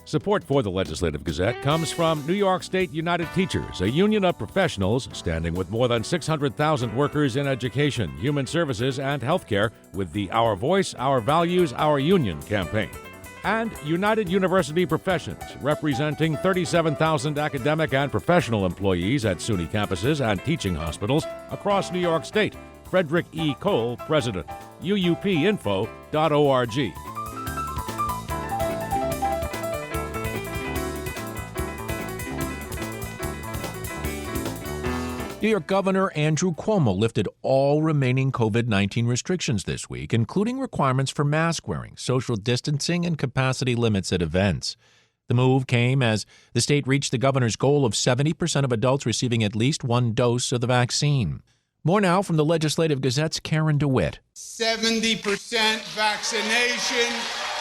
Support for the Legislative Gazette comes from New York State United Teachers, a union of professionals standing with more than 600,000 workers in education, human services, and healthcare with the Our Voice, Our Values, Our Union campaign. And United University Professions, representing 37,000 academic and professional employees at SUNY campuses and teaching hospitals across New York State. Frederick E. Cole, President. UUPinfo.org. New York Governor Andrew Cuomo lifted all remaining COVID-19 restrictions this week, including requirements for mask wearing, social distancing, and capacity limits at events. The move came as the state reached the governor's goal of 70% of adults receiving at least one dose of the vaccine. More now from the Legislative Gazette's Karen DeWitt. 70% vaccination.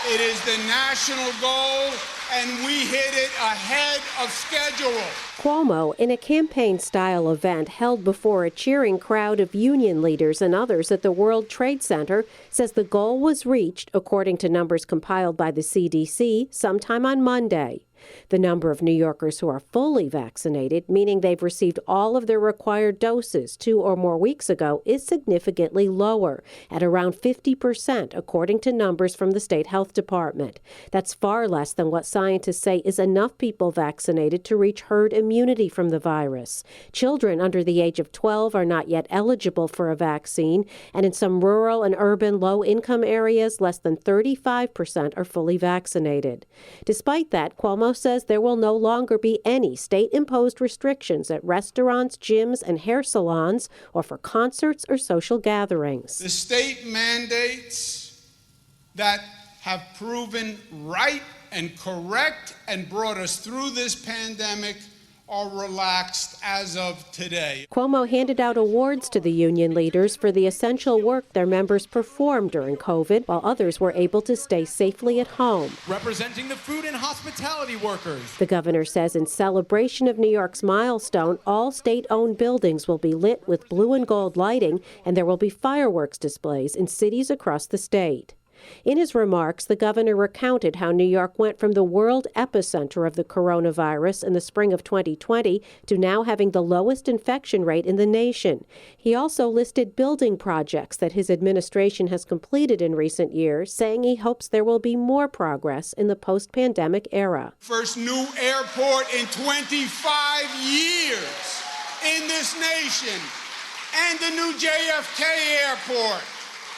It is the national goal, and we hit it ahead of schedule. Cuomo, in a campaign-style event held before a cheering crowd of union leaders and others at the World Trade Center, says the goal was reached, according to numbers compiled by the CDC, sometime on Monday. The number of New Yorkers who are fully vaccinated, meaning they've received all of their required doses 2 or more weeks ago, is significantly lower, at around 50%, according to numbers from the state health department. That's far less than what scientists say is enough people vaccinated to reach herd immunity from the virus. Children under the age of 12 are not yet eligible for a vaccine, and in some rural and urban low-income areas, less than 35% are fully vaccinated. Despite that, Cuomo says there will no longer be any state-imposed restrictions at restaurants, gyms, and hair salons, or for concerts or social gatherings. The state mandates that have proven right and correct and brought us through this pandemic are relaxed as of today. Cuomo handed out awards to the union leaders for the essential work their members performed during COVID, while others were able to stay safely at home. Representing the food and hospitality workers. The governor says in celebration of New York's Milestone, all state-owned buildings will be lit with blue and gold lighting, and there will be fireworks displays in cities across the state. In his remarks, the governor recounted how New York went from the world epicenter of the coronavirus in the spring of 2020 to now having the lowest infection rate in the nation. He also listed building projects that his administration has completed in recent years, saying he hopes there will be more progress in the post-pandemic era. First new airport in 25 years in this nation, and the new JFK airport.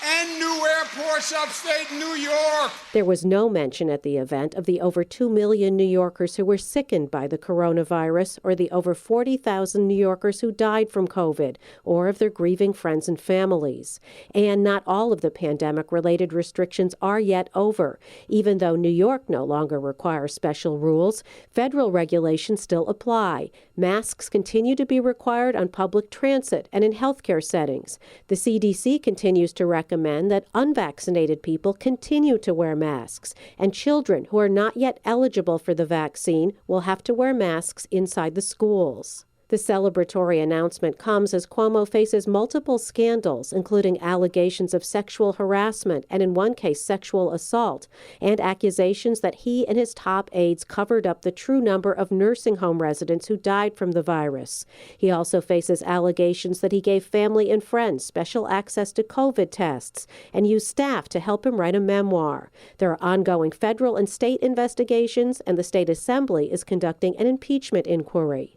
And new airports upstate New York. There was no mention at the event of the over 2 million New Yorkers who were sickened by the coronavirus, or the over 40,000 New Yorkers who died from COVID, or of their grieving friends and families. And not all of the pandemic-related restrictions are yet over. Even though New York no longer requires special rules, federal regulations still apply. Masks continue to be required on public transit and in healthcare settings. The CDC continues to recommend that unvaccinated people continue to wear masks, and children who are not yet eligible for the vaccine will have to wear masks inside the schools. The celebratory announcement comes as Cuomo faces multiple scandals, including allegations of sexual harassment and, in one case, sexual assault, and accusations that he and his top aides covered up the true number of nursing home residents who died from the virus. He also faces allegations that he gave family and friends special access to COVID tests and used staff to help him write a memoir. There are ongoing federal and state investigations, and the state assembly is conducting an impeachment inquiry.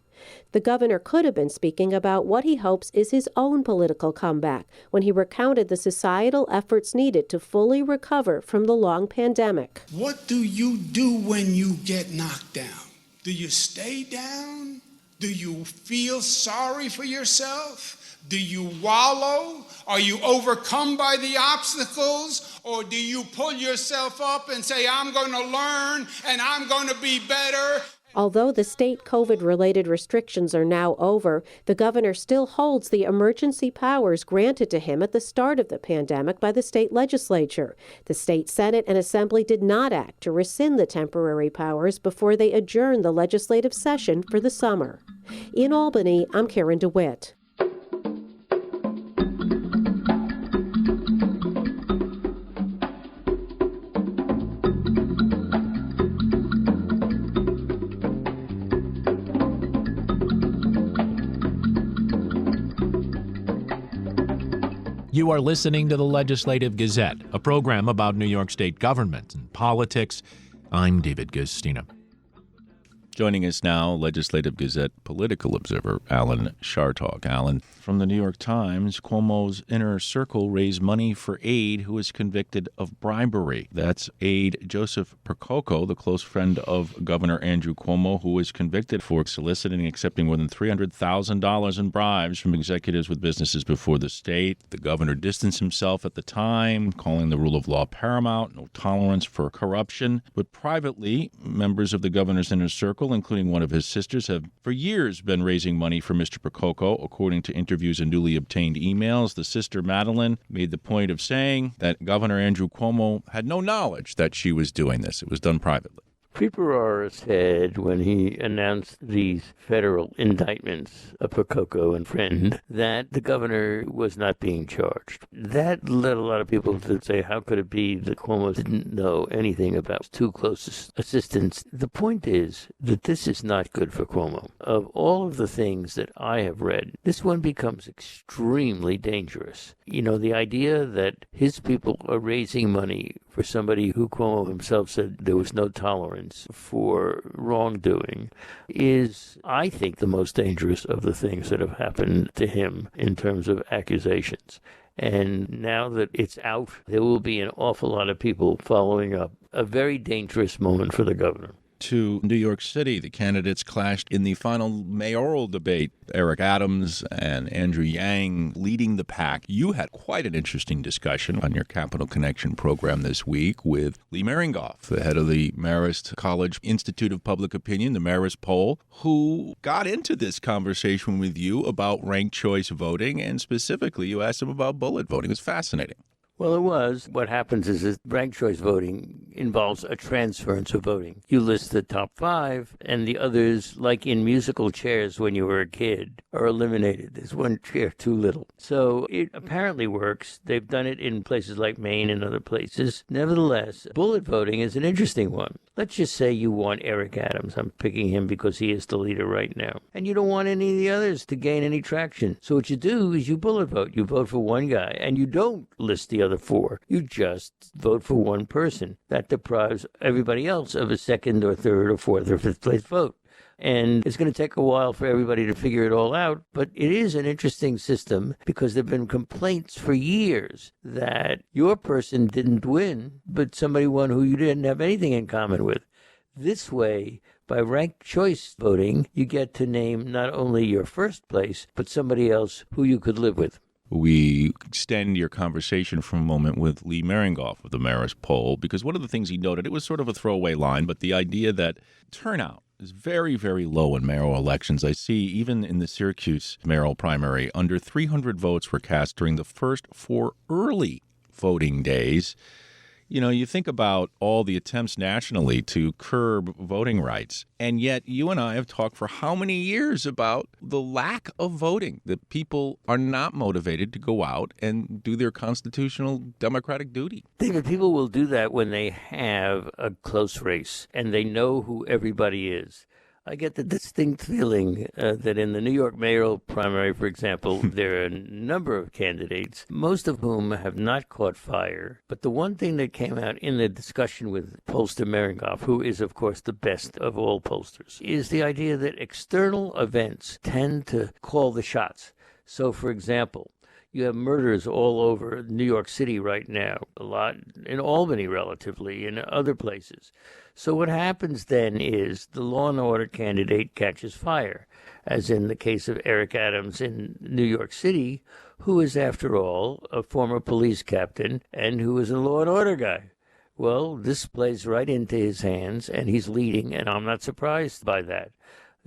The governor could have been speaking about what he hopes is his own political comeback when he recounted the societal efforts needed to fully recover from the long pandemic. What do you do when you get knocked down? Do you stay down? Do you feel sorry for yourself? Do you wallow? Are you overcome by the obstacles? Or do you pull yourself up and say, I'm going to learn and I'm going to be better? Although the state COVID-related restrictions are now over, the governor still holds the emergency powers granted to him at the start of the pandemic by the state legislature. The state Senate and Assembly did not act to rescind the temporary powers before they adjourned the legislative session for the summer. In Albany, I'm Karen DeWitt. You are listening to the Legislative Gazette, a program about New York State government and politics. I'm David Gustina. Joining us now, Legislative Gazette political observer Alan Chartock. Alan, from the New York Times, Cuomo's inner circle raised money for aide who was convicted of bribery. That's aide Joseph Percoco, the close friend of Governor Andrew Cuomo, who was convicted for soliciting and accepting more than $300,000 in bribes from executives with businesses before the state. The governor distanced himself at the time, calling the rule of law paramount, no tolerance for corruption. But privately, members of the governor's inner circle, including one of his sisters, have for years been raising money for Mr. Percoco. According to interviews and newly obtained emails, the sister Madeline made the point of saying that Governor Andrew Cuomo had no knowledge that she was doing this. It was done privately. Preparer said when he announced these federal indictments of Percoco and friend that the governor was not being charged. That led a lot of people to say, how could it be that Cuomo didn't know anything about two closest assistants? The point is that this is not good for Cuomo. Of all of the things that I have read, this one becomes extremely dangerous. You know, the idea that his people are raising money for somebody who Cuomo himself said there was no tolerance for wrongdoing is, I think, the most dangerous of the things that have happened to him in terms of accusations. And now that it's out, there will be an awful lot of people following up. A very dangerous moment for the governor. To New York City, the candidates clashed in the final mayoral debate. Eric Adams and Andrew Yang leading the pack. You had quite an interesting discussion on your Capital Connection program this week with Lee Maringoff, the head of the Marist College Institute of Public Opinion, the Marist poll, who got into this conversation with you about ranked choice voting, and specifically you asked him about bullet voting. It was fascinating. Well, it was. What happens is that ranked choice voting involves a transference of voting. You list the top 5, and the others, like in musical chairs when you were a kid, are eliminated. There's one chair too little. So it apparently works. They've done it in places like Maine and other places. Nevertheless, bullet voting is an interesting one. Let's just say you want Eric Adams. I'm picking him because he is the leader right now. And you don't want any of the others to gain any traction. So what you do is you bullet vote. You vote for one guy, and you don't list the other 4. You just vote for one person. That deprives everybody else of a second or third or fourth or fifth place vote. And it's going to take a while for everybody to figure it all out. But it is an interesting system because there have been complaints for years that your person didn't win, but somebody won who you didn't have anything in common with. This way, by ranked choice voting, you get to name not only your first place, but somebody else who you could live with. We extend your conversation for a moment with Lee Maringoff of the Marist poll, because one of the things he noted, it was sort of a throwaway line, but the idea that turnout is very, very low in mayoral elections. I see even in the Syracuse mayoral primary, under 300 votes were cast during the first 4 early voting days. You know, you think about all the attempts nationally to curb voting rights, and yet you and I have talked for how many years about the lack of voting, that people are not motivated to go out and do their constitutional democratic duty. David, people will do that when they have a close race and they know who everybody is. I get the distinct feeling that in the New York mayoral primary, for example, there are a number of candidates, most of whom have not caught fire. But the one thing that came out in the discussion with pollster Maringoff, who is, of course, the best of all pollsters, is the idea that external events tend to call the shots. So, for example, you have murders all over New York City right now, a lot in Albany relatively, in other places. So what happens then is the law and order candidate catches fire, as in the case of Eric Adams in New York City, who is, after all, a former police captain and who is a law and order guy. Well, this plays right into his hands, and he's leading, and I'm not surprised by that.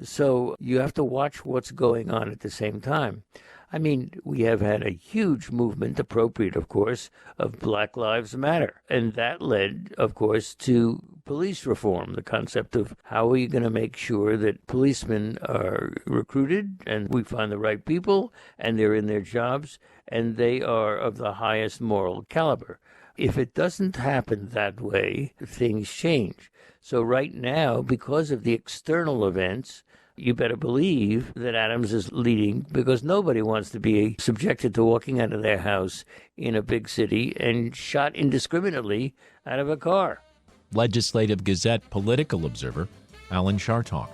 So you have to watch what's going on at the same time. I mean, we have had a huge movement, appropriate, of course, of Black Lives Matter. And that led, of course, to police reform, the concept of how are you going to make sure that policemen are recruited and we find the right people and they're in their jobs and they are of the highest moral caliber. If it doesn't happen that way, things change. So right now, because of the external events, You better believe that Adams is leading because nobody wants to be subjected to walking out of their house in a big city and shot indiscriminately out of a car. Legislative Gazette political observer Alan Chartock.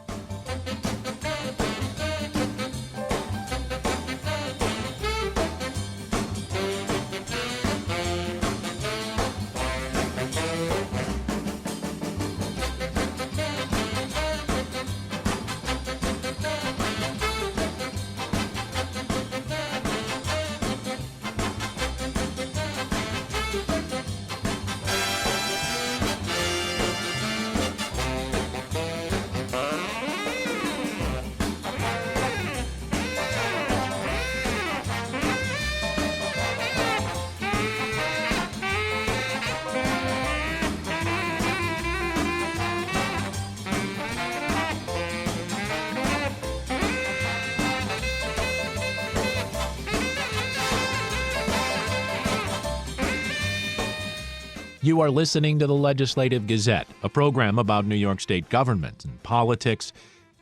You are listening to the Legislative Gazette, a program about New York State government and politics.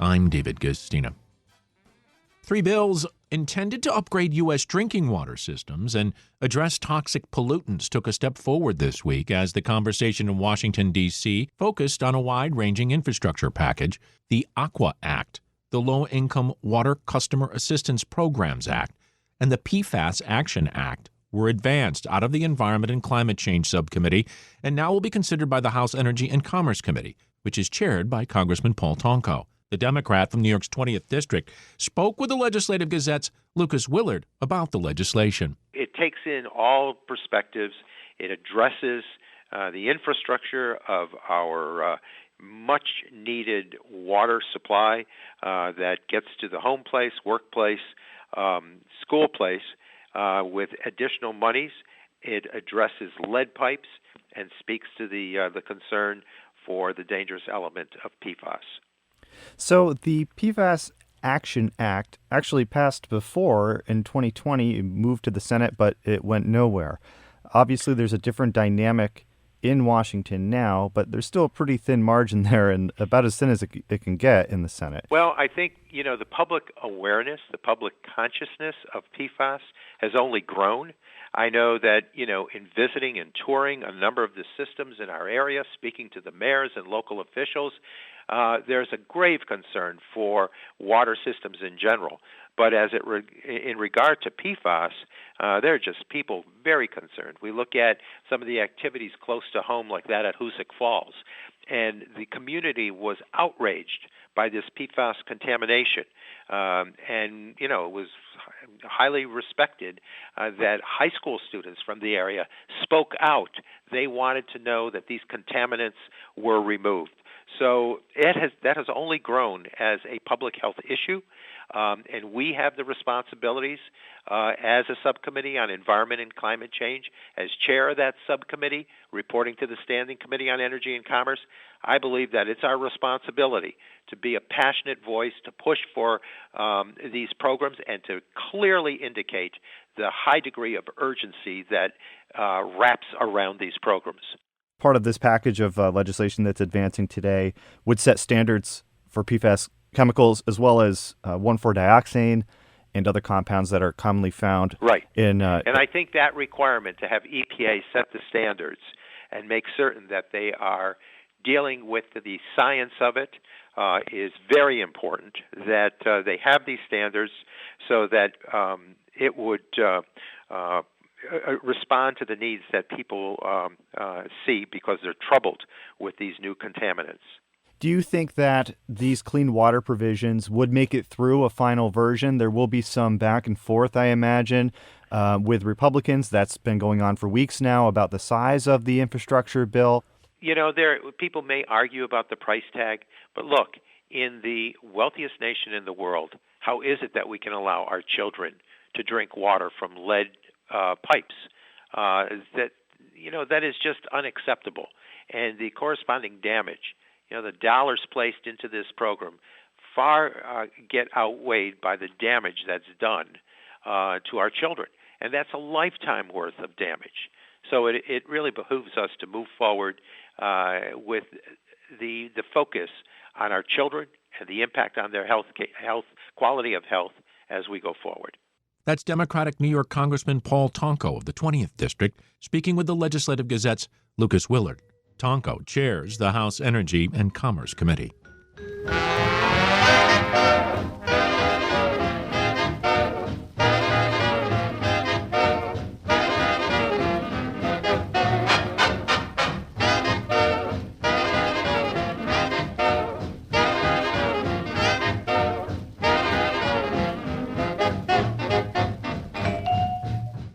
I'm David Gustina. 3 bills intended to upgrade U.S. drinking water systems and address toxic pollutants took a step forward this week as the conversation in Washington, D.C. focused on a wide-ranging infrastructure package, the AQUA Act, the Low-Income Water Customer Assistance Programs Act, and the PFAS Action Act were advanced out of the Environment and Climate Change Subcommittee and now will be considered by the House Energy and Commerce Committee, which is chaired by Congressman Paul Tonko. The Democrat from New York's 20th District spoke with the Legislative Gazette's Lucas Willard about the legislation. It takes in all perspectives. It addresses the infrastructure of our much-needed water supply that gets to the home place, workplace, school place, with additional monies. It addresses lead pipes and speaks to the concern for the dangerous element of PFAS. So the PFAS Action Act actually passed before in 2020, it moved to the Senate, but it went nowhere. Obviously, there's a different dynamic in Washington now, but there's still a pretty thin margin there and about as thin as it can get in the Senate. Well, I think, the public awareness, the public consciousness of PFAS has only grown. I know that, in visiting and touring a number of the systems in our area, speaking to the mayors and local officials, there's a grave concern for water systems in general. But in regard to PFAS, there are just people very concerned. We look at some of the activities close to home like that at Hoosick Falls, and the community was outraged by this PFAS contamination. And, it was highly respected that high school students from the area spoke out. They wanted to know that these contaminants were removed. So that has only grown as a public health issue, and we have the responsibilities as a subcommittee on environment and climate change. As chair of that subcommittee, reporting to the Standing Committee on Energy and Commerce, I believe that it's our responsibility to be a passionate voice, to push for these programs, and to clearly indicate the high degree of urgency that wraps around these programs. Part of this package of legislation that's advancing today would set standards for PFAS chemicals as well as 1,4-dioxane and other compounds that are commonly found. Right. And I think that requirement to have EPA set the standards and make certain that they are dealing with the science of it is very important, that they have these standards so that it would respond to the needs that people see because they're troubled with these new contaminants. Do you think that these clean water provisions would make it through a final version? There will be some back and forth, I imagine, with Republicans. That's been going on for weeks now about the size of the infrastructure bill. People may argue about the price tag, but look, in the wealthiest nation in the world, how is it that we can allow our children to drink water from lead pipes? That is just unacceptable. And the corresponding damage, the dollars placed into this program far get outweighed by the damage that's done to our children. And that's a lifetime worth of damage. So it really behooves us to move forward with the focus on our children and the impact on their health quality of health as we go forward. That's Democratic New York Congressman Paul Tonko of the 20th District speaking with the Legislative Gazette's Lucas Willard. Tonko chairs the House Energy and Commerce Committee.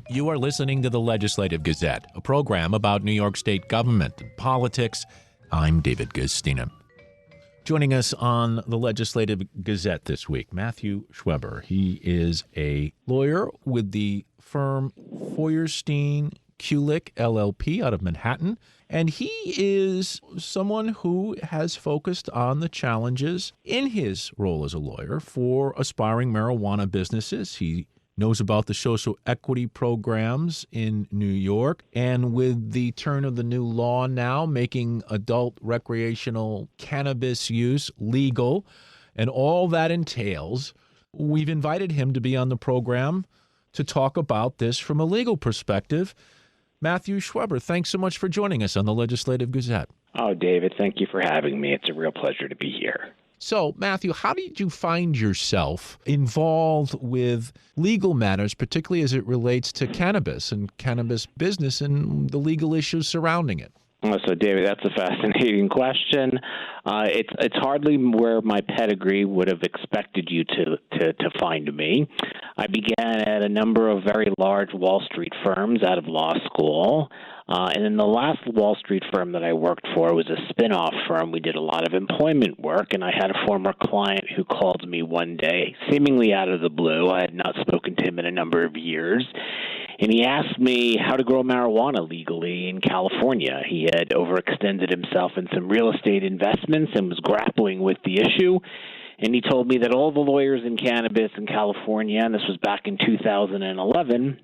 You are listening to the Legislative Gazette, a program about New York State government and politics. I'm David Gustina. Joining us on the Legislative Gazette this week, Matthew Schweber. He is a lawyer with the firm Feuerstein Kulik LLP out of Manhattan, and he is someone who has focused on the challenges in his role as a lawyer for aspiring marijuana businesses. He knows about the social equity programs in New York. And with the turn of the new law now making adult recreational cannabis use legal and all that entails, we've invited him to be on the program to talk about this from a legal perspective. Matthew Schweber, thanks so much for joining us on the Legislative Gazette. Oh, David, thank you for having me. It's a real pleasure to be here. So, Matthew, how did you find yourself involved with legal matters, particularly as it relates to cannabis and cannabis business and the legal issues surrounding it? So, David, that's a fascinating question. It's hardly where my pedigree would have expected you to find me. I began at a number of very large Wall Street firms out of law school. And then the last Wall Street firm that I worked for was a spin-off firm. We did a lot of employment work, and I had a former client who called me one day, seemingly out of the blue. I had not spoken to him in a number of years. And he asked me how to grow marijuana legally in California. He had overextended himself in some real estate investments and was grappling with the issue. And he told me that all the lawyers in cannabis in California, and this was back in 2011,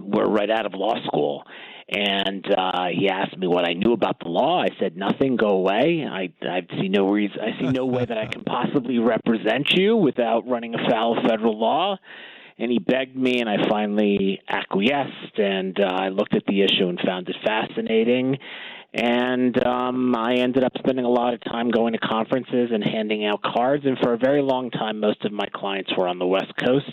were right out of law school. And he asked me what I knew about the law. I said, nothing, go away. I see no reason. I see no way that I can possibly represent you without running afoul of federal law. And he begged me, and I finally acquiesced, and I looked at the issue and found it fascinating. And I ended up spending a lot of time going to conferences and handing out cards. And for a very long time, most of my clients were on the West Coast.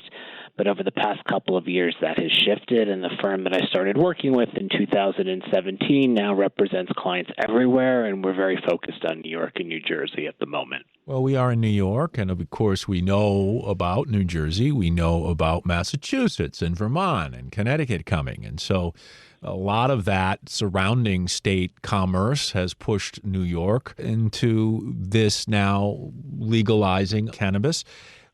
But over the past couple of years, that has shifted, and the firm that I started working with in 2017 now represents clients everywhere, and we're very focused on New York and New Jersey at the moment. Well, we are in New York, and of course we know about New Jersey. We know about Massachusetts and Vermont and Connecticut coming, and so a lot of that surrounding state commerce has pushed New York into this now legalizing cannabis.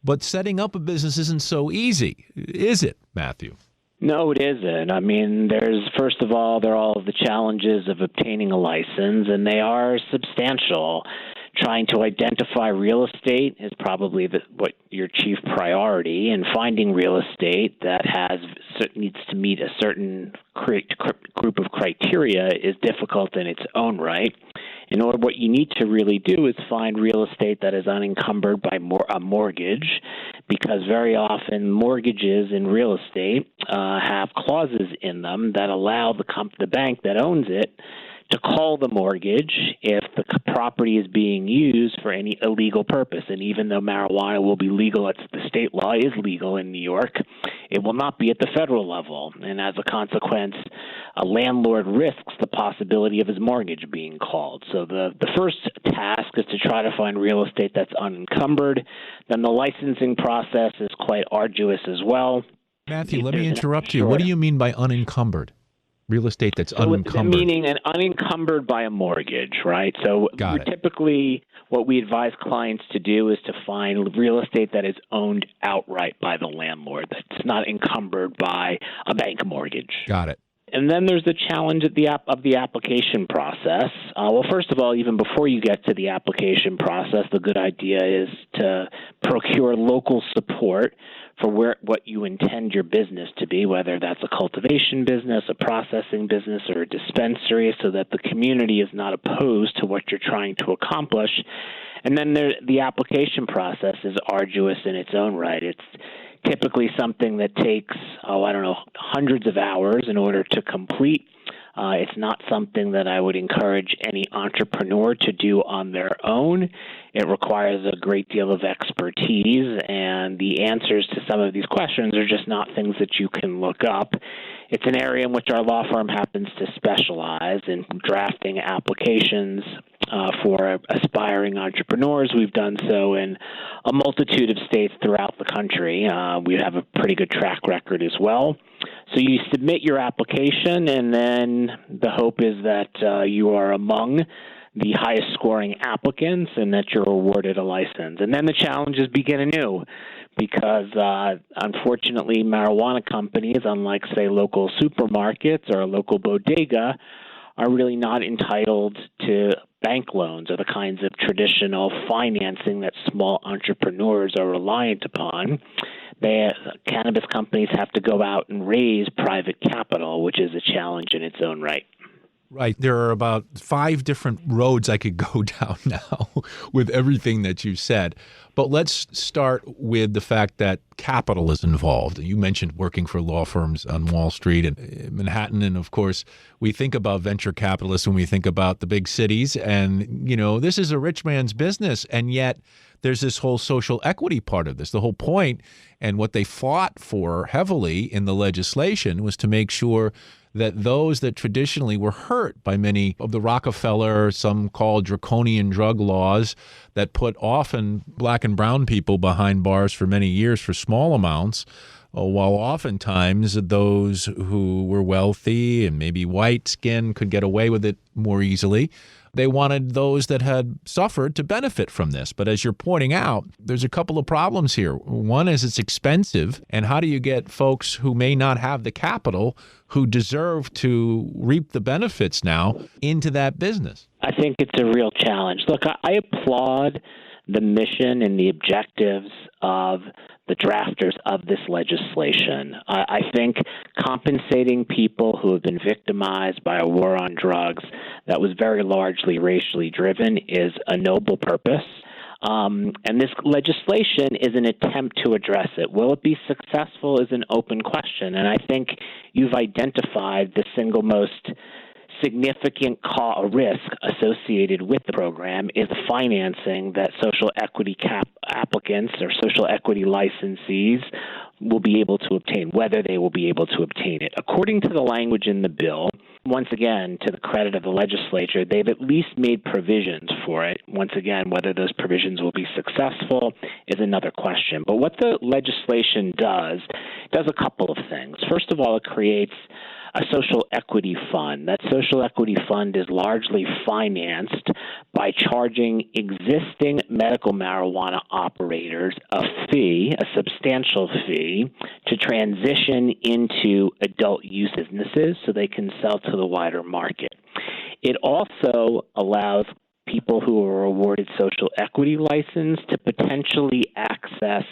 But setting up a business isn't so easy, is it, Matthew? No, it isn't. I mean, first of all, there are all of the challenges of obtaining a license, and they are substantial. Trying to identify real estate is probably what your chief priority, and finding real estate that needs to meet a certain group of criteria is difficult in its own right. In order, what you need to really do is find real estate that is unencumbered by a mortgage, because very often mortgages in real estate have clauses in them that allow the bank that owns it to call the mortgage if the property is being used for any illegal purpose. And even though marijuana will be legal, the state law is legal in New York, it will not be at the federal level. And as a consequence, a landlord risks the possibility of his mortgage being called. So the first task is to try to find real estate that's unencumbered. Then the licensing process is quite arduous as well. Matthew, let me interrupt you. What do you mean by unencumbered? Real estate that's unencumbered. Meaning unencumbered by a mortgage, right? So typically what we advise clients to do is to find real estate that is owned outright by the landlord, that's not encumbered by a bank mortgage. Got it. And then there's the challenge of the application process. Well, first of all, even before you get to the application process, the good idea is to procure local support for what you intend your business to be, whether that's a cultivation business, a processing business, or a dispensary, so that the community is not opposed to what you're trying to accomplish. And then the application process is arduous in its own right. It's typically something that takes, hundreds of hours in order to complete. It's not something that I would encourage any entrepreneur to do on their own. It requires a great deal of expertise, and the answers to some of these questions are just not things that you can look up. It's an area in which our law firm happens to specialize in drafting applications for aspiring entrepreneurs. We've done so in a multitude of states throughout the country. We have a pretty good track record as well. So you submit your application, and then the hope is that you are among the highest scoring applicants and that you're awarded a license. And then the challenges begin anew because, unfortunately, marijuana companies, unlike, say, local supermarkets or a local bodega, are really not entitled to bank loans or the kinds of traditional financing that small entrepreneurs are reliant upon. Cannabis companies have to go out and raise private capital, which is a challenge in its own right. Right. There are about 5 different roads I could go down now with everything that you said. But let's start with the fact that capital is involved. You mentioned working for law firms on Wall Street and Manhattan. And of course, we think about venture capitalists when we think about the big cities. And, this is a rich man's business. And yet there's this whole social equity part of this. The whole point and what they fought for heavily in the legislation was to make sure that those that traditionally were hurt by many of the Rockefeller, some called draconian drug laws that put often black and brown people behind bars for many years for small amounts, while oftentimes those who were wealthy and maybe white skin could get away with it more easily. They wanted those that had suffered to benefit from this. But as you're pointing out, there's a couple of problems here. One is it's expensive. And how do you get folks who may not have the capital, who deserve to reap the benefits now, into that business? I think it's a real challenge. Look, I applaud the mission and the objectives of the drafters of this legislation. I think compensating people who have been victimized by a war on drugs that was very largely racially driven is a noble purpose. And this legislation is an attempt to address it. Will it be successful is an open question. And I think you've identified the single most significant risk associated with the program is the financing that social equity applicants or social equity licensees will be able to obtain, whether they will be able to obtain it. According to the language in the bill, once again, to the credit of the legislature, they've at least made provisions for it. Once again, whether those provisions will be successful is another question. But what the legislation does a couple of things. First of all, it creates a social equity fund. That social equity fund is largely financed by charging existing medical marijuana operators a substantial fee, to transition into adult use businesses so they can sell to the wider market. It also allows people who are awarded social equity license to potentially access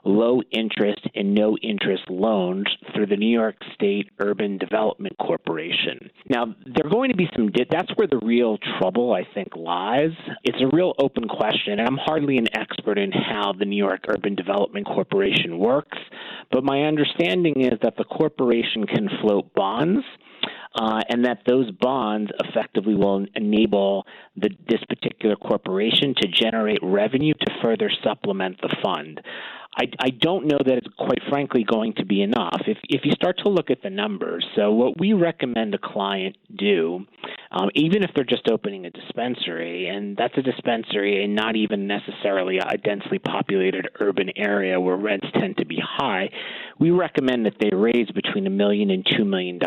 low interest and no interest loans through the New York State Urban Development Corporation. Now, there are going to be that's where the real trouble, I think, lies. It's a real open question, and I'm hardly an expert in how the New York Urban Development Corporation works, but my understanding is that the corporation can float bonds, and that those bonds effectively will enable this particular corporation to generate revenue to further supplement the fund. I don't know that it's quite frankly going to be enough. If you start to look at the numbers, so what we recommend a client do, even if they're just opening a dispensary, and that's a dispensary and not even necessarily a densely populated urban area where rents tend to be high, we recommend that they raise between $1 million and $2 million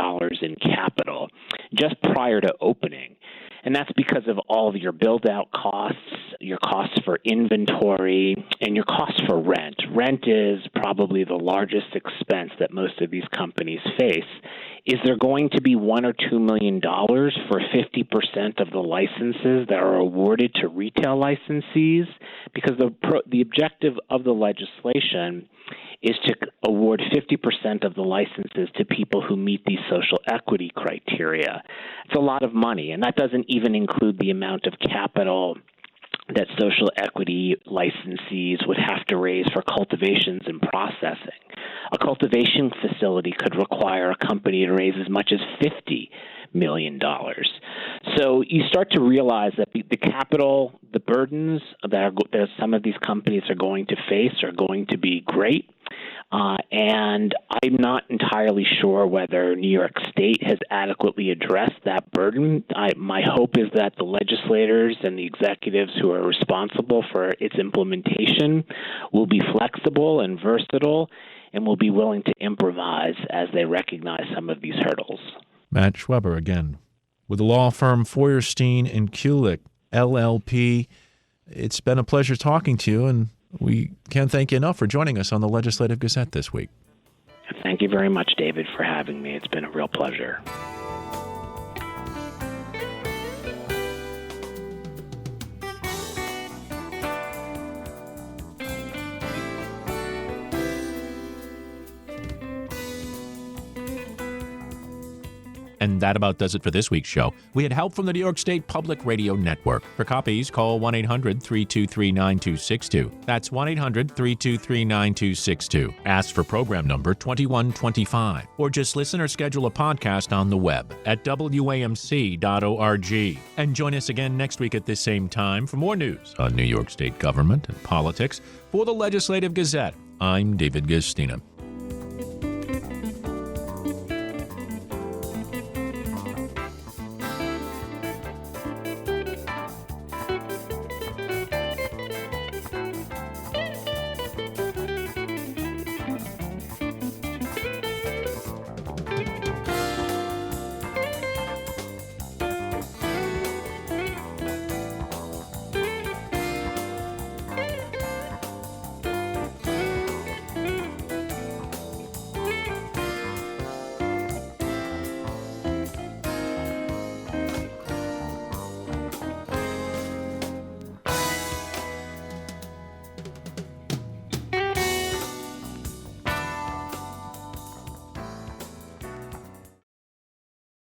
in capital just prior to opening. And that's because of all of your build-out costs, your costs for inventory, and your costs for rent. Rent is probably the largest expense that most of these companies face. Is there going to be $1 or $2 million for 50% of the licenses that are awarded to retail licensees? Because the objective of the legislation is to award 50% of the licenses to people who meet these social equity criteria. It's a lot of money, and that doesn't even include the amount of capital that social equity licensees would have to raise for cultivations and processing. A cultivation facility could require a company to raise as much as $50 million. So you start to realize that the capital, the burdens that some of these companies are going to face are going to be great. And I'm not entirely sure whether New York State has adequately addressed that burden. My hope is that the legislators and the executives who are responsible for its implementation will be flexible and versatile and will be willing to improvise as they recognize some of these hurdles. Matt Schweber again with the law firm Feuerstein and Kulik, LLP. It's been a pleasure talking to you, and we can't thank you enough for joining us on the Legislative Gazette this week. Thank you very much, David, for having me. It's been a real pleasure. And that about does it for this week's show. We had help from the New York State Public Radio Network. For copies, call 1-800-323-9262. That's 1-800-323-9262. Ask for program number 2125. Or just listen or schedule a podcast on the web at wamc.org. And join us again next week at this same time for more news on New York State government and politics. For the Legislative Gazette, I'm David Gastina.